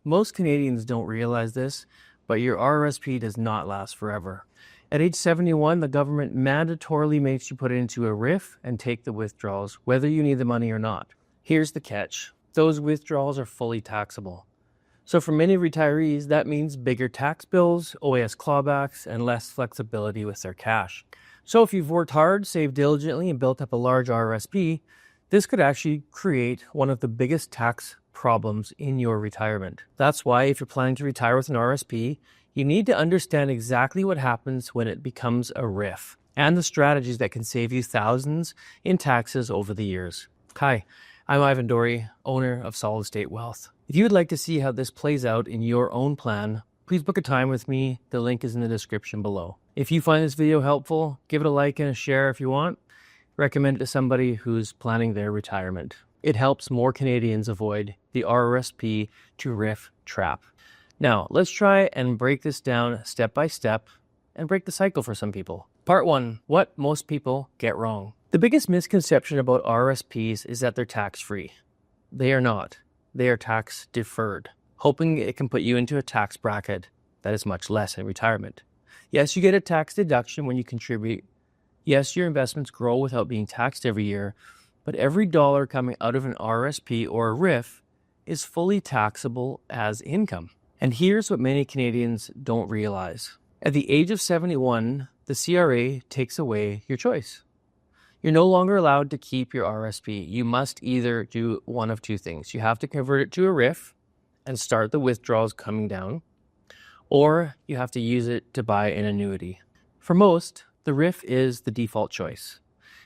Most Canadians don't realize this, but your RRSP does not last forever. At age 71, the government mandatorily makes you put it into a RRIF and take the withdrawals, whether you need the money or not. Here's the catch. Those withdrawals are fully taxable. So for many retirees, that means bigger tax bills, OAS clawbacks, and less flexibility with their cash. So if you've worked hard, saved diligently, and built up a large RRSP, this could actually create one of the biggest tax problems in your retirement. That's why if you're planning to retire with an RRSP, you need to understand exactly what happens when it becomes a RRIF and the strategies that can save you thousands in taxes over the years. Hi, I'm Ivan Dory, owner of Solid State Wealth. If you would like to see how this plays out in your own plan, please book a time with me. The link is in the description below. If you find this video helpful, give it a like and a share if you want. Recommend it to somebody who's planning their retirement. It helps more Canadians avoid the RRSP-to-RRIF trap. Now, let's try and break this down step by step and break the cycle for some people. Part 1, what most people get wrong. The biggest misconception about RRSPs is that they're tax-free. They are not. They are tax deferred, hoping it can put you into a tax bracket that is much less in retirement. Yes, you get a tax deduction when you contribute. Yes, your investments grow without being taxed every year, but every dollar coming out of an RRSP or a RRIF is fully taxable as income. And here's what many Canadians don't realize. At the age of 71, the CRA takes away your choice. You're no longer allowed to keep your RRSP. You must either do one of two things. You have to convert it to a RRIF and start the withdrawals coming down, or you have to use it to buy an annuity. For most, the RRIF is the default choice.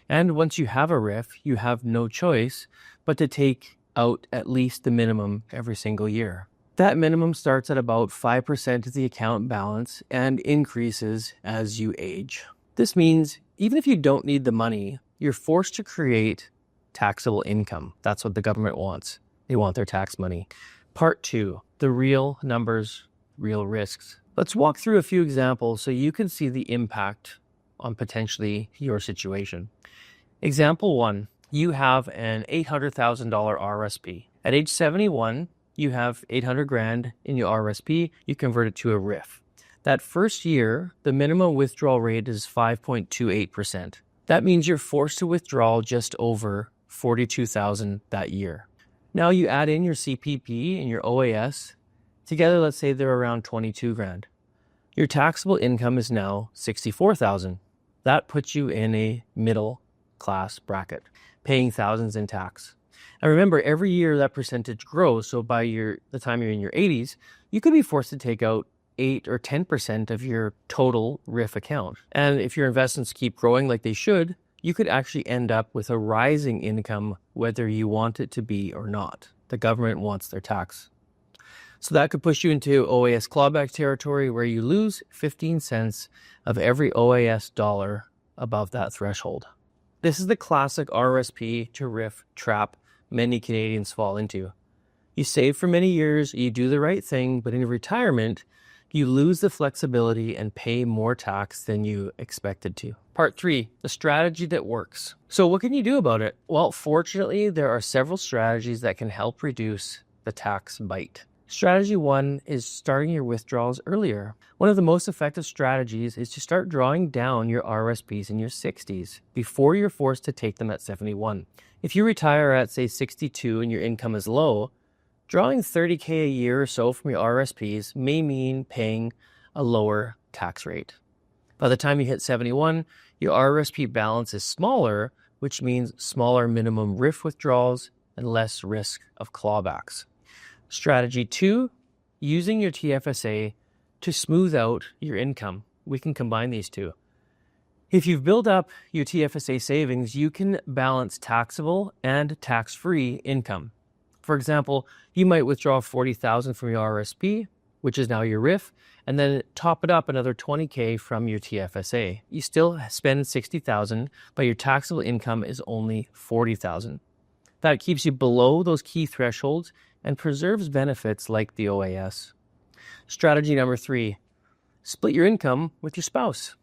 And once you have a RRIF, you have no choice but to take out at least the minimum every single year. That minimum starts at about 5% of the account balance and increases as you age. This means even if you don't need the money, you're forced to create taxable income. That's what the government wants. They want their tax money. Part 2, the real numbers, real risks. Let's walk through a few examples so you can see the impact on potentially your situation. Example 1, you have an $800,000 RRSP. At age 71, you have 800 grand in your RRSP, you convert it to a RRIF. That first year, the minimum withdrawal rate is 5.28%. That means you're forced to withdraw just over $42,000 that year. Now you add in your CPP and your OAS. Together, let's say they're around 22 grand. Your taxable income is now 64,000. That puts you in a middle class bracket, paying thousands in tax. And remember, every year that percentage grows. So by the time you're in your 80s, you could be forced to take out 8 or 10% of your total RRIF account. And if your investments keep growing like they should, you could actually end up with a rising income, whether you want it to be or not. The government wants their tax. So that could push you into OAS clawback territory where you lose 15 cents of every OAS dollar above that threshold. This is the classic RRSP to RRIF trap many Canadians fall into. You save for many years, you do the right thing, but in retirement, you lose the flexibility and pay more tax than you expected to. Part 3, the strategy that works. So what can you do about it? Well, fortunately, there are several strategies that can help reduce the tax bite. Strategy 1 is starting your withdrawals earlier. One of the most effective strategies is to start drawing down your RRSPs in your 60s before you're forced to take them at 71. If you retire at, say, 62 and your income is low, drawing $30K a year or so from your RRSPs may mean paying a lower tax rate. By the time you hit 71, your RRSP balance is smaller, which means smaller minimum RRIF withdrawals and less risk of clawbacks. Strategy 2, using your TFSA to smooth out your income. We can combine these two. If you've built up your TFSA savings, you can balance taxable and tax-free income. For example, you might withdraw $40,000 from your RRSP, which is now your RRIF, and then top it up another $20K from your TFSA. You still spend $60,000, but your taxable income is only $40,000. That keeps you below those key thresholds and preserves benefits like the OAS. Strategy number 3, split your income with your spouse.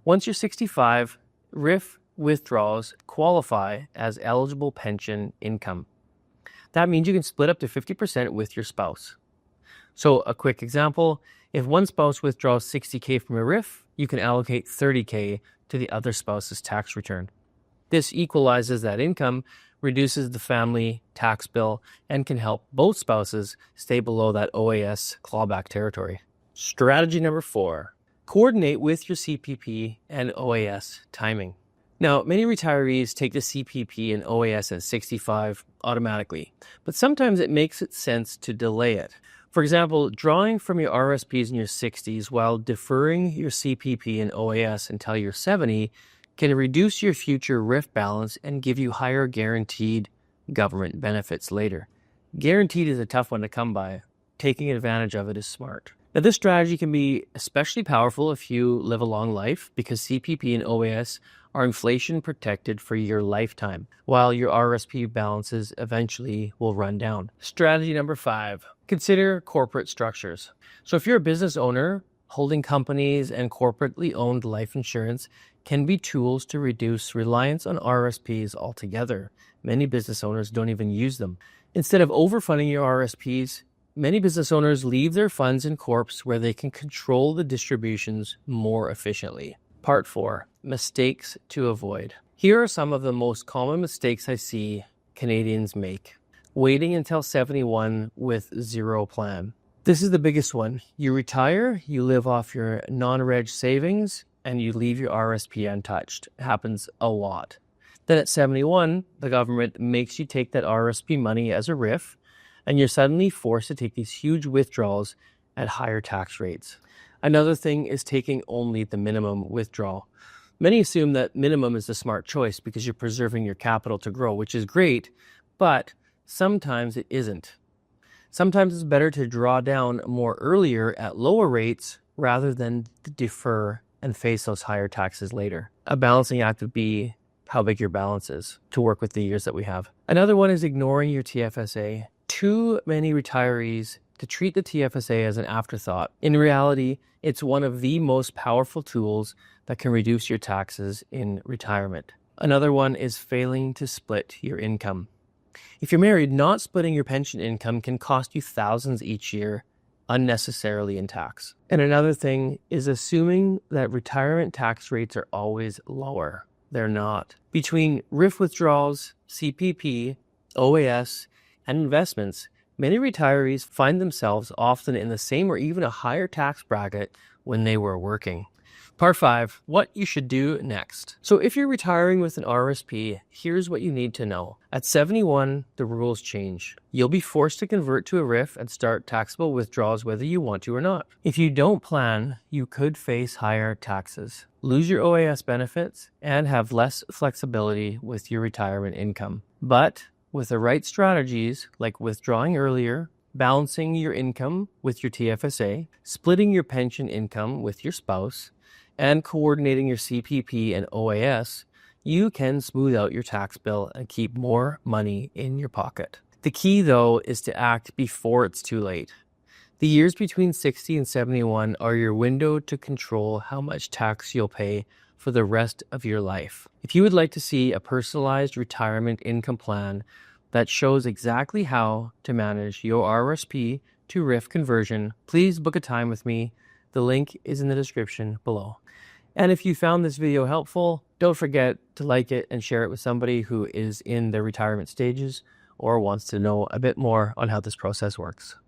Once you're 65, RRIF withdrawals qualify as eligible pension income. That means you can split up to 50% with your spouse. So a quick example, if one spouse withdraws $60K from a RRIF, you can allocate $30K to the other spouse's tax return. This equalizes that income, reduces the family tax bill, and can help both spouses stay below that OAS clawback territory. Strategy number 4, coordinate with your CPP and OAS timing. Now, many retirees take the CPP and OAS at 65 automatically, but sometimes it makes sense to delay it. For example, drawing from your RRSPs in your 60s while deferring your CPP and OAS until you're 70 can reduce your future RRIF balance and give you higher guaranteed government benefits later. Guaranteed is a tough one to come by. Taking advantage of it is smart. Now, this strategy can be especially powerful if you live a long life because CPP and OAS are inflation protected for your lifetime, while your RRSP balances eventually will run down. Strategy number 5, consider corporate structures. So if you're a business owner, holding companies and corporately owned life insurance can be tools to reduce reliance on RRSPs altogether. Many business owners don't even use them. Instead of overfunding your RRSPs, many business owners leave their funds in corps where they can control the distributions more efficiently. Part 4, mistakes to avoid. Here are some of the most common mistakes I see Canadians make. Waiting until 71 with zero plan. This is the biggest one. You retire, you live off your non-reg savings, and you leave your RRSP untouched. It happens a lot. Then at 71, the government makes you take that RRSP money as a RRIF, and you're suddenly forced to take these huge withdrawals at higher tax rates. Another thing is taking only the minimum withdrawal. Many assume that minimum is the smart choice because you're preserving your capital to grow, which is great, but sometimes it isn't. Sometimes it's better to draw down more earlier at lower rates rather than defer and face those higher taxes later. A balancing act would be how big your balance is to work with the years that we have. Another one is ignoring your TFSA. Too many retirees to treat the TFSA as an afterthought. In reality, it's one of the most powerful tools that can reduce your taxes in retirement. Another one is failing to split your income. If you're married, not splitting your pension income can cost you thousands each year unnecessarily in tax. And another thing is assuming that retirement tax rates are always lower. They're not. Between RRIF withdrawals, CPP, OAS, and investments, many retirees find themselves often in the same or even a higher tax bracket when they were working. Part 5, what you should do next. So if you're retiring with an RRSP, here's what you need to know. At 71, the rules change. You'll be forced to convert to a RRIF and start taxable withdrawals whether you want to or not. If you don't plan, you could face higher taxes, lose your OAS benefits, and have less flexibility with your retirement income. But with the right strategies, like withdrawing earlier, balancing your income with your TFSA, splitting your pension income with your spouse, and coordinating your CPP and OAS, you can smooth out your tax bill and keep more money in your pocket. The key, though, is to act before it's too late. The years between 60 and 71 are your window to control how much tax you'll pay for the rest of your life. If you would like to see a personalized retirement income plan that shows exactly how to manage your RRSP to RRIF conversion, please book a time with me. The link is in the description below. And if you found this video helpful, don't forget to like it and share it with somebody who is in their retirement stages or wants to know a bit more on how this process works.